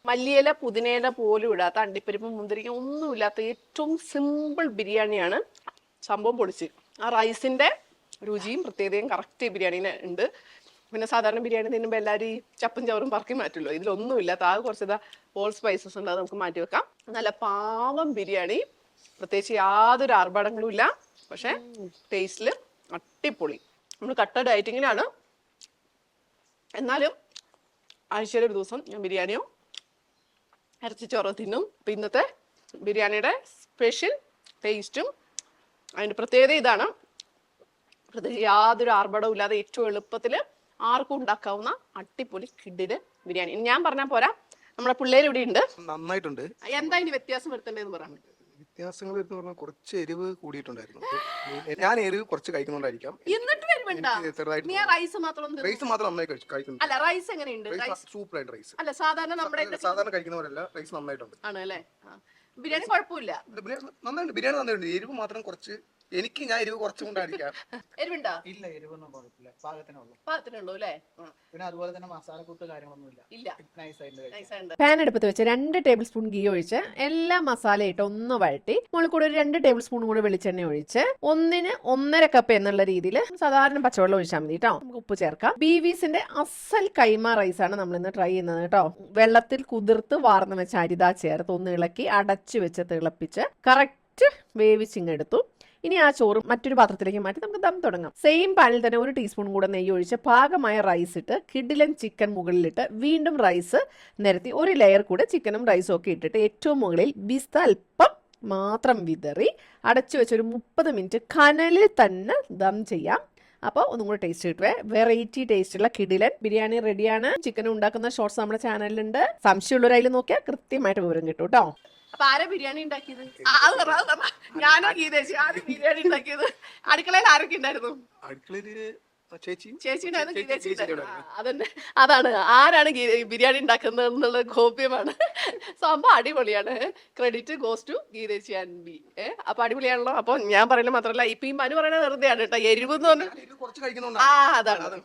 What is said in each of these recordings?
മല്ലിയില പുതിനയില പോലും ഇടാത്ത അണ്ടിപ്പരിപ്പ് മുന്തിരിക്ക ഒന്നുമില്ലാത്ത ഏറ്റവും സിമ്പിൾ ബിരിയാണിയാണ്. സംഭവം പൊളിച്ച്. ആ റൈസിന്റെ രുചിയും പ്രത്യേകതയും കറക്റ്റ് ബിരിയാണിന് ഉണ്ട്. പിന്നെ സാധാരണ ബിരിയാണി തിന്നുമ്പോൾ എല്ലാവരും ഈ ചപ്പും ചവറും പറക്കി മാറ്റുമല്ലോ. ഇതിലൊന്നുമില്ലാത്ത ആകെ കുറച്ച് ഹോൾ സ്പൈസസ് ഉണ്ട്, അത് നമുക്ക് മാറ്റി വെക്കാം. നല്ല പാവം ബിരിയാണി, പ്രത്യേകിച്ച് യാതൊരു ആർഭാടങ്ങളും ഇല്ല. പക്ഷെ ടേസ്റ്റില് അടിപൊളി. നമ്മൾ കട്ട ഡയറ്റിങ്ങിലാണ്, എന്നാലും ആഴ്ചയിൽ ഒരു ദിവസം ഞാൻ ബിരിയാണിയോ ഇറച്ചിച്ചോറോ തിന്നും. അപ്പം ഇന്നത്തെ ബിരിയാണിയുടെ സ്പെഷ്യൽ ടേസ്റ്റും അതിൻ്റെ പ്രത്യേകത ഇതാണ്. പ്രത്യേകിച്ച് യാതൊരു ആർഭാടവും ഇല്ലാതെ ഏറ്റവും എളുപ്പത്തിൽ ആർക്കും ഉണ്ടാക്കാവുന്ന അടിപൊളി കിഡില് ബിരിയാണി. ഞാൻ പറഞ്ഞാൽ പോരാ, നമ്മുടെ പിള്ളേർ ഇവിടെ ഉണ്ട്. നന്നായിട്ടുണ്ട്. എന്താ ഇനി വ്യത്യാസം വരുത്തേണ്ടതെന്ന് പറയാം. വ്യത്യാസങ്ങൾ എന്ന് പറഞ്ഞാൽ കുറച്ച് എരിവ് കൂടിയിട്ടുണ്ടായിരുന്നു. ഞാൻ എരിവ് കുറച്ച് കഴിക്കുന്നുണ്ടായിരിക്കാം. റൈസ് മാത്രം നന്നായി കഴിക്കുന്നു. അല്ല, റൈസ് എങ്ങനെയുണ്ട്? സൂപ്പർ ആയിട്ട് റൈസ്. അല്ല, സാധാരണ കഴിക്കുന്നവരല്ല, റൈസ് നന്നായിട്ടുണ്ട്. ആണ് അല്ലേ? ബിരിയാണി കുഴപ്പമില്ല, നന്നായിട്ടുണ്ട്. ബിരിയാണി നന്നായിട്ടുണ്ട്. എരിവ് മാത്രം കുറച്ച്, ഞാൻ എരിവ് കുറച്ചും കൊണ്ടായിരിക്കാം. എരിവുണ്ടോ? ഇല്ല, എരിവൊന്നും കുഴപ്പമില്ല, പാകത്തിനുള്ളൂ അല്ലേ? പിന്നെ അതുപോലെ തന്നെ മസാലക്കൂട്ട് കാര്യങ്ങളൊന്നും ഇല്ല. പാൻ എടുപ്പത്ത് വെച്ച് 2 ടേബിൾ സ്പൂൺ ഗീ ഒഴിച്ച് എല്ലാ മസാല ഇട്ട് ഒന്ന് വഴറ്റി മുകളിൽ കൂടെ ഒരു 2 ടേബിൾ സ്പൂൺ കൂടെ വെളിച്ചെണ്ണ ഒഴിച്ച് 1-1.5 കപ്പ് എന്നുള്ള രീതിയിൽ സാധാരണ പച്ചവെള്ളം ഒഴിച്ചാൽ മതി കേട്ടോ. നമുക്ക് ഉപ്പ് ചേർക്കാം. ബീവീസിന്റെ അസൽ കൈമ റൈസ് ആണ് നമ്മൾ ഇന്ന് ട്രൈ ചെയ്യുന്നത് കേട്ടോ. വെള്ളത്തിൽ കുതിർത്ത് വാർന്ന് വെച്ച അരിതാ ചേർത്ത് ഒന്ന് ഇളക്കി അടച്ചു വെച്ച് തിളപ്പിച്ച് കറക്റ്റ് വേവിച്ചിങ്ങെടുത്തു. ഇനി ആ ചോറ് മറ്റൊരു പാത്രത്തിലേക്ക് മാറ്റി നമുക്ക് ദം തുടങ്ങാം. സെയിം പാനിൽ തന്നെ 1 ടീസ്പൂൺ കൂടെ നെയ്യ് ഒഴിച്ച് പാകമായ റൈസ് ഇട്ട് കിഡിലൻ ചിക്കൻ മുകളിലിട്ട് വീണ്ടും റൈസ് നിരത്തി 1 ലെയർ കൂടെ ചിക്കനും റൈസും ഒക്കെ ഇട്ടിട്ട് ഏറ്റവും മുകളിൽ ബിസ്ത അല്പം മാത്രം വിതറി അടച്ചു വെച്ചൊരു 30 മിനിറ്റ് കനലിൽ തന്നെ ദം ചെയ്യാം. അപ്പോൾ ഒന്നും കൂടെ ടേസ്റ്റ് കിട്ടുവേ. വെറൈറ്റി ടേസ്റ്റുള്ള കിഡിലൻ ബിരിയാണി റെഡിയാണ്. ചിക്കൻ ഉണ്ടാക്കുന്ന ഷോർട്സ് നമ്മുടെ ചാനലിലുണ്ട്. സംശയമുള്ളവരായാലും നോക്കിയാൽ കൃത്യമായിട്ട് വിവരം കിട്ടും കേട്ടോ. അപ്പൊ ആരാ ബിരിയാണി ഉണ്ടാക്കിയത്? ഞാനോ ഗീതേശി? ആരും ബിരിയാണി ഉണ്ടാക്കിയത്? അടുക്കളയിൽ ആരൊക്കെ ഉണ്ടായിരുന്നു? അടുക്കളയില് ചേച്ചി അതന്നെ, അതാണ് ആരാണ് ബിരിയാണി ഉണ്ടാക്കുന്നത് എന്നുള്ള ഗോപ്യമാണ്. സംഭവം അടിപൊളിയാണ്. ക്രെഡിറ്റ് ഗോസ് ടു ഗീതേച്ചി ആൻഡ് ബി. അപ്പൊ അടിപൊളിയാണല്ലോ. അപ്പൊ ഞാൻ പറയുന്നത് മാത്രമല്ല, ഇപ്പൊ ഈ മനു പറയുന്നത് വെറുതെയാണ് കേട്ടോ. എരിവ് എന്ന് പറഞ്ഞാൽ അതാണ്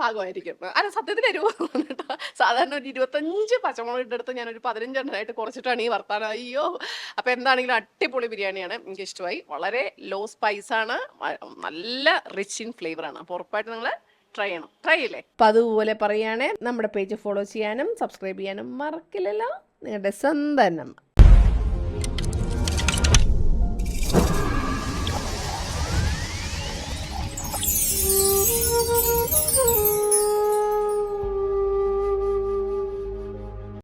പാകമായിരിക്കും. അല്ല, സത്യത്തിൽ എരിവ് കേട്ടോ. സാധാരണ ഒരു 25 പച്ചമുളക് ഇട്ടെടുത്ത് ഞാനൊരു 15 എണ്ണമായിട്ട് കുറച്ചിട്ടാണ് ഈ വർത്താനം. അയ്യോ. അപ്പൊ എന്താണെങ്കിലും അടിപൊളി ബിരിയാണിയാണ്, എനിക്ക് ഇഷ്ടമായി. വളരെ ലോ സ്പൈസ് ആണ്, നല്ല റിച്ച് ഇൻ ഫ്ലേവർ ആണ്. അപ്പോൾ ഉറപ്പായിട്ട് നിങ്ങൾ ട്രൈ ചെയ്യണം. ട്രൈ ചെയ്യില്ലേ? അപ്പം അതുപോലെ പറയുകയാണെ നമ്മുടെ പേജ് ഫോളോ ചെയ്യാനും സബ്സ്ക്രൈബ് ചെയ്യാനും മറക്കില്ലല്ലോ. നിങ്ങളുടെ സ്വന്തം